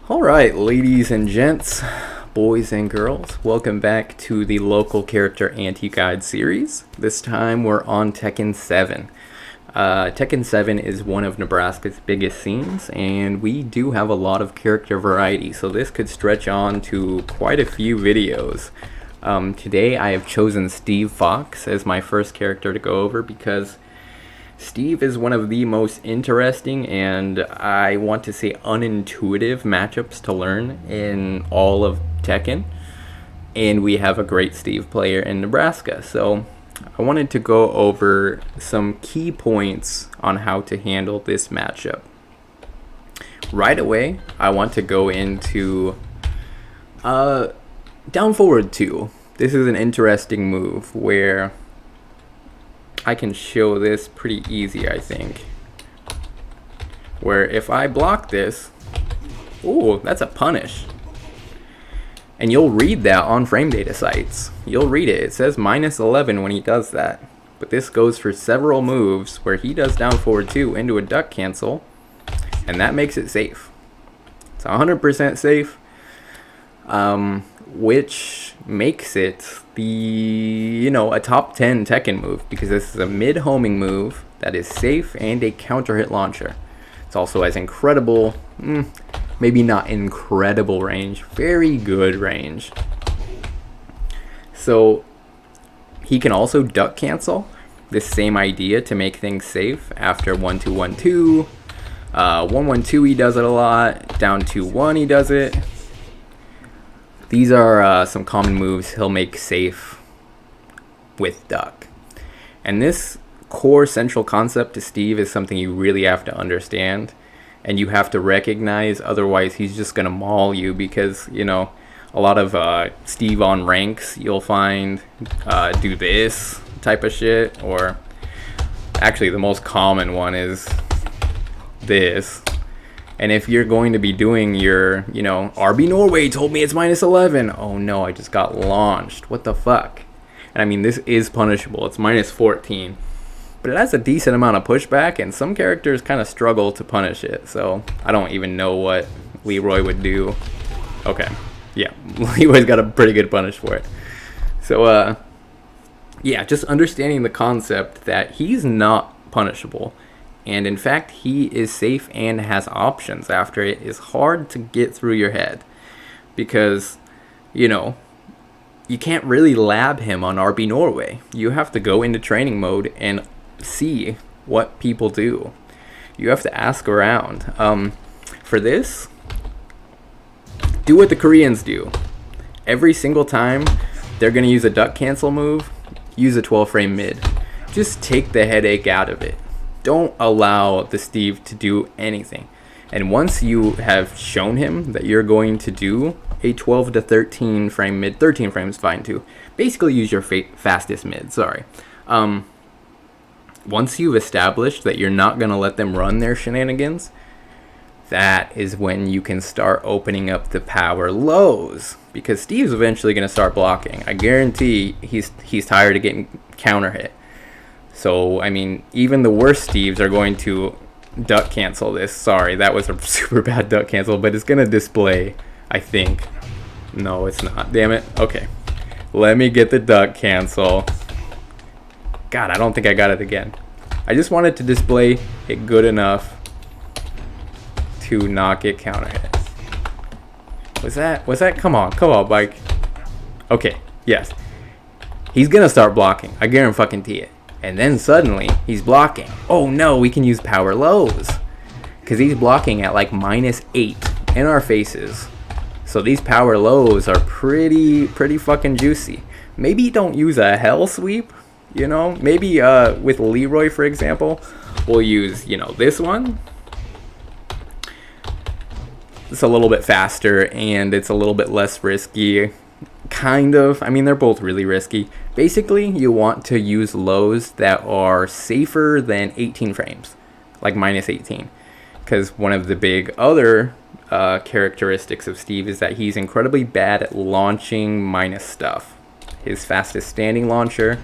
Alright, ladies and gents, boys and girls, welcome back to the Local Character Anti-Guide series. This time we're on Tekken 7. Tekken 7 is one of Nebraska's biggest scenes, and we do have a lot of character variety, so this could stretch on to quite a few videos. Today I have chosen Steve Fox as my first character to go over because Steve is one of the most interesting and I want to say unintuitive matchups to learn in all of Tekken. And we have a great Steve player in Nebraska. So I wanted to go over some key points on how to handle this matchup. Right away, I want to go into down forward 2. This is an interesting move where I can show this pretty easy, I think. Where if I block this, ooh, that's a punish. And you'll read that on frame data sites. You'll read it. It says -11 when he does that. But this goes for several moves where he does down forward 2 into a duck cancel, and that makes it safe. It's 100% safe, which makes it a top 10 Tekken move, because this is a mid-homing move that is safe and a counter hit launcher. It also has incredible, maybe not incredible range, very good range. So he can also duck cancel, this same idea to make things safe after 1-2-1-2. 1-1-2 he does it a lot, down 2-1 he does it. These are some common moves he'll make safe with duck. And this core central concept to Steve is something you really have to understand and you have to recognize, otherwise he's just going to maul you, because, a lot of Steve on ranks you'll find do this type of shit, or actually the most common one is this. And if you're going to be doing your, RB Norway told me it's -11. Oh no, I just got launched. What the fuck? And I mean, this is punishable. It's -14. But it has a decent amount of pushback, and some characters kind of struggle to punish it. So I don't even know what Leroy would do. Okay. Yeah, Leroy's got a pretty good punish for it. So, yeah, just understanding the concept that he's not punishable. And in fact, he is safe and has options after it is hard to get through your head. Because, you can't really lab him on RB Norway. You have to go into training mode and see what people do. You have to ask around. For this, do what the Koreans do. Every single time they're going to use a duck cancel move, use a 12 frame mid. Just take the headache out of it. Don't allow the Steve to do anything. And once you have shown him that you're going to do a 12 to 13 frame mid, 13 frames fine too. Basically use your fastest mid, sorry. Once you've established that you're not going to let them run their shenanigans, that is when you can start opening up the power lows. Because Steve's eventually going to start blocking. I guarantee he's tired of getting counter hit. So, I mean, even the worst Steves are going to duck cancel this. Sorry, that was a super bad duck cancel, but it's going to display, I think. No, it's not. Damn it. Okay. Let me get the duck cancel. God, I don't think I got it again. I just wanted to display it good enough to not get counter hit. Was that? Come on, Mike. Okay, yes. He's going to start blocking. I guarantee it. And then suddenly, he's blocking. Oh no, we can use power lows. Because he's blocking at like -8 in our faces. So these power lows are pretty fucking juicy. Maybe don't use a hell sweep, Maybe with Leroy, for example, we'll use, this one. It's a little bit faster and it's a little bit less risky. Kind of. I mean, they're both really risky. Basically, you want to use lows that are safer than 18 frames, like -18. Because one of the big other characteristics of Steve is that he's incredibly bad at launching minus stuff. His fastest standing launcher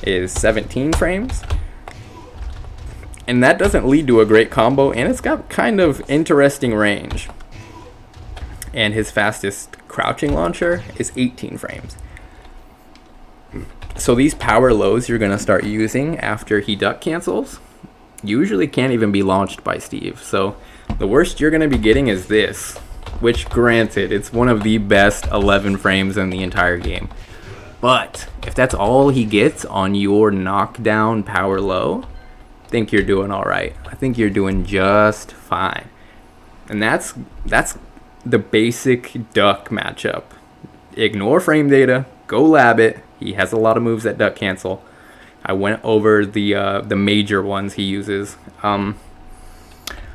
is 17 frames. And that doesn't lead to a great combo, and it's got kind of interesting range. and his fastest crouching launcher is 18 frames. So these power lows you're going to start using after he duck cancels usually can't even be launched by Steve. So the worst you're going to be getting is this, which granted, it's one of the best 11 frames in the entire game. But if that's all he gets on your knockdown power low, I think you're doing all right. I think you're doing just fine. And that's the basic duck matchup. Ignore frame data, go lab it. He has a lot of moves that duck cancel. I went over the major ones he uses.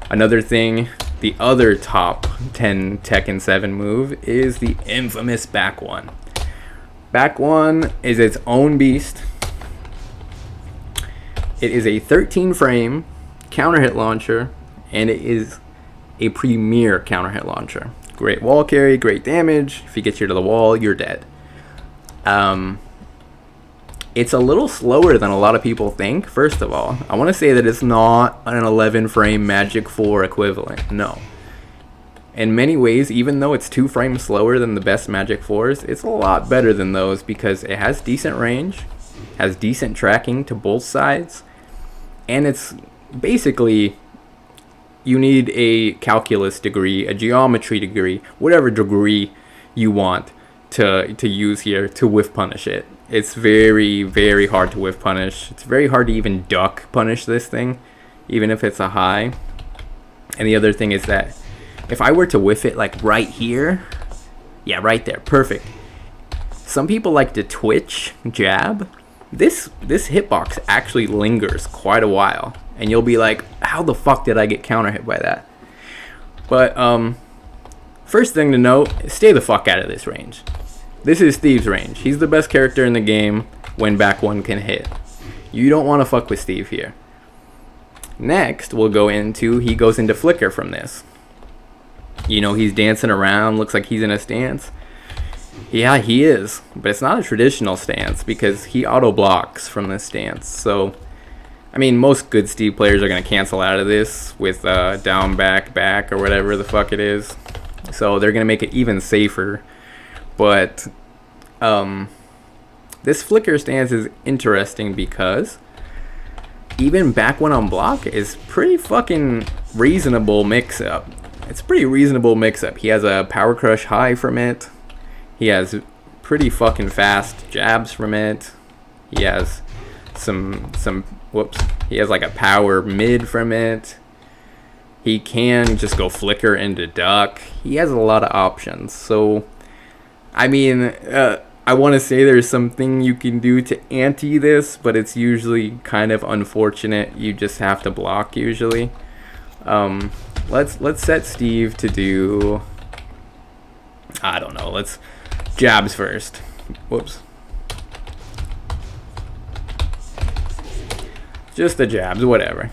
Another thing, the other top 10 Tekken 7 move is the infamous back one. Back one is its own beast. It is a 13 frame counter hit launcher, and it is a premier counter hit launcher. Great wall carry, great damage. If he gets you to the wall, you're dead. It's a little slower than a lot of people think. First of all, I want to say that it's not an 11 frame Magic 4 equivalent. No. In many ways, even though it's 2 frames slower than the best Magic 4s, it's a lot better than those because it has decent range, has decent tracking to both sides, and it's basically, you need a calculus degree, a geometry degree, whatever degree you want to use here to whiff punish it. It's very, very hard to whiff punish. It's very hard to even duck punish this thing, even if it's a high. And the other thing is that if I were to whiff it like right here, yeah, right there, perfect. Some people like to twitch jab. This hitbox actually lingers quite a while, and you'll be like, how the fuck did I get counter hit by that? But first thing to note, stay the fuck out of this range. This is Steve's range. He's the best character in the game when back one can hit. You don't want to fuck with Steve here. Next, we'll go into, he goes into flicker from this. You know, he's dancing around, looks like he's in a stance. Yeah, he is, but it's not a traditional stance because he auto blocks from this stance. So, I mean, most good Steve players are going to cancel out of this with down, back, or whatever the fuck it is. So they're going to make it even safer. But this flicker stance is interesting because even back one on block is pretty fucking reasonable mix-up. It's pretty reasonable mix-up. He has a power crush high from it. He has pretty fucking fast jabs from it. He has he has like a power mid from it. He can just go flicker into duck. He has a lot of options. So, I mean, I want to say there's something you can do to anti this, but it's usually kind of unfortunate. You just have to block usually. Let's set Steve to do, I don't know, let's jabs first. Whoops. Just the jabs, whatever.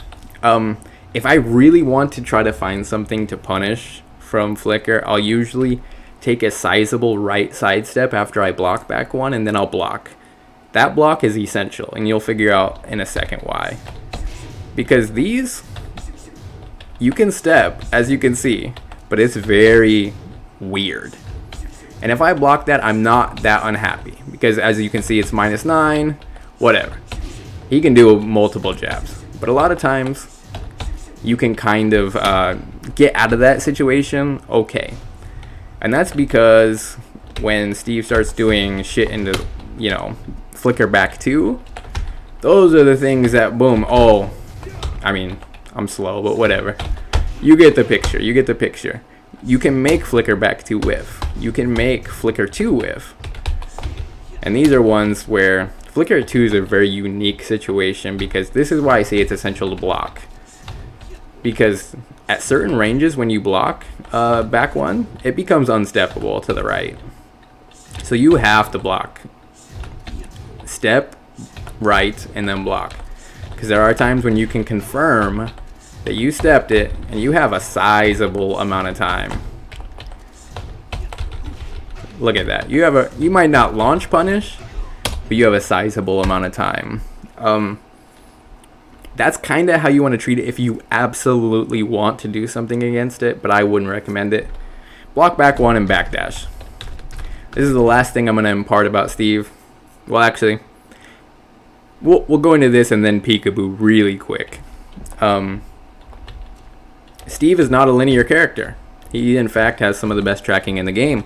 If I really want to try to find something to punish from flicker, I'll usually take a sizable right sidestep after I block back one, and then I'll block. That block is essential, and you'll figure out in a second why. Because these, you can step, as you can see, but it's very weird. And if I block that, I'm not that unhappy. Because as you can see, it's -9, whatever. He can do multiple jabs. But a lot of times, you can kind of get out of that situation okay. And that's because when Steve starts doing shit into, you know, flicker back 2, those are the things that, boom, oh, I mean, I'm slow, but whatever. You get the picture, you get the picture. You can make flicker back 2 whiff. You can make flicker 2 whiff. And these are ones where flicker 2 is a very unique situation because this is why I say it's essential to block. Because at certain ranges when you block back one, it becomes unsteppable to the right. So you have to block. Step, right, and then block. Because there are times when you can confirm that you stepped it and you have a sizable amount of time. Look at that. You might not launch punish, but you have a sizable amount of time. That's kind of how you want to treat it if you absolutely want to do something against it, but I wouldn't recommend it. block back 1 and backdash. This is the last thing I'm going to impart about Steve. Well, actually, we'll go into this and then peekaboo really quick. Steve is not a linear character. He, in fact, has some of the best tracking in the game.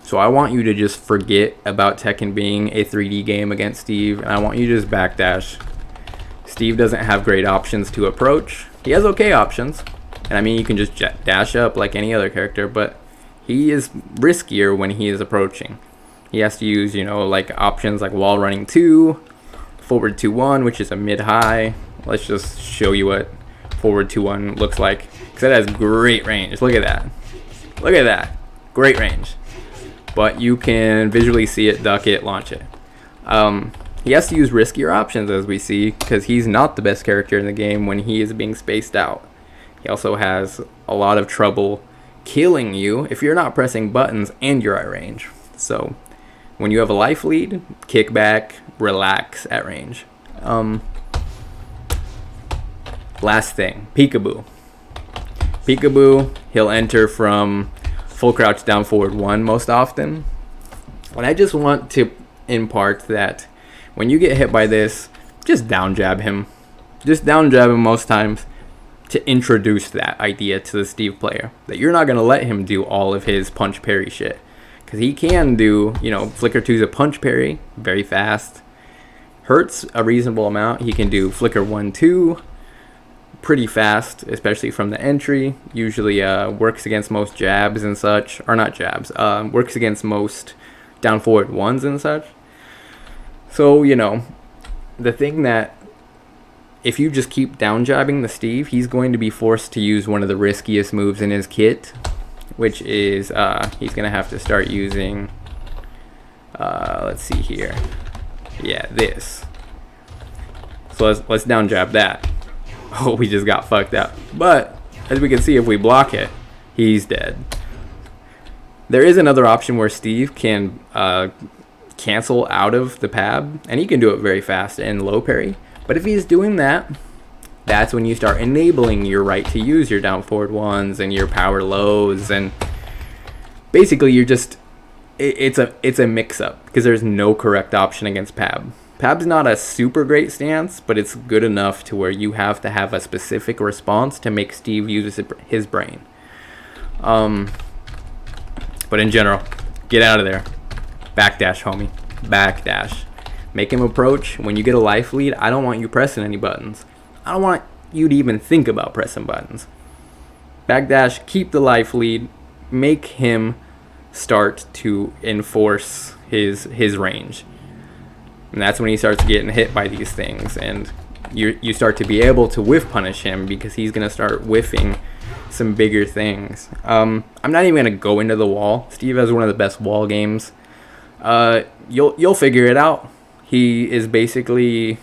So I want you to just forget about Tekken being a 3D game against Steve, and I want you to just backdash. Steve doesn't have great options to approach. He has okay options, and I mean you can just dash up like any other character, but he is riskier when he is approaching. He has to use, like options like wall running 2, forward 2-1, which is a mid-high. Let's just show you what forward 2-1 looks like, because it has great range. Look at that. Look at that. Great range. But you can visually see it, duck it, launch it. He has to use riskier options, as we see, because he's not the best character in the game when he is being spaced out. He also has a lot of trouble killing you if you're not pressing buttons and you're at range. So when you have a life lead, kick back, relax at range. Last thing, peekaboo. Peekaboo, he'll enter from full crouch down forward 1 most often. And I just want to impart that when you get hit by this, just down jab him. Just down jab him most times to introduce that idea to the Steve player, that you're not going to let him do all of his punch parry shit. Because he can do, flicker 2's a punch parry, very fast. Hurts a reasonable amount. He can do flicker 1-2, pretty fast, especially from the entry. Usually works against most jabs and such, or not jabs, works against most down forward 1s and such. So, the thing that if you just keep down jabbing the Steve, he's going to be forced to use one of the riskiest moves in his kit, which is he's going to have to start using, let's see here. Yeah, this. So let's down jab that. Oh, we just got fucked up. But as we can see, if we block it, he's dead. There is another option where Steve can cancel out of the pab, and he can do it very fast and low parry. But if he's doing that, that's when you start enabling your right to use your down forward 1s and your power lows, and basically you're just it's a mix up, because there's no correct option against pab. Pab's not a super great stance, but it's good enough to where you have to have a specific response to make Steve use his brain. But in general, get out of there. Backdash, homie. Backdash. Make him approach. When you get a life lead, I don't want you pressing any buttons. I don't want you to even think about pressing buttons. Backdash, keep the life lead. Make him start to enforce his range. And that's when he starts getting hit by these things. And you start to be able to whiff punish him, because he's going to start whiffing some bigger things. I'm not even going to go into the wall. Steve has one of the best wall games. You'll figure it out. He is basically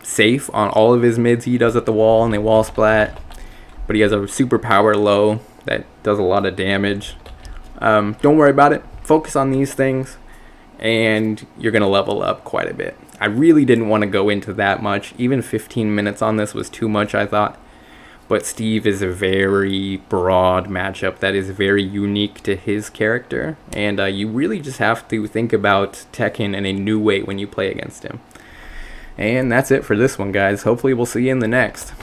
safe on all of his mids he does at the wall, and they wall splat. But he has a super power low that does a lot of damage. Don't worry about it. Focus on these things, and you're going to level up quite a bit. I really didn't want to go into that much. Even 15 minutes on this was too much, I thought. But Steve is a very broad matchup that is very unique to his character. And you really just have to think about Tekken in a new way when you play against him. And that's it for this one, guys. Hopefully we'll see you in the next.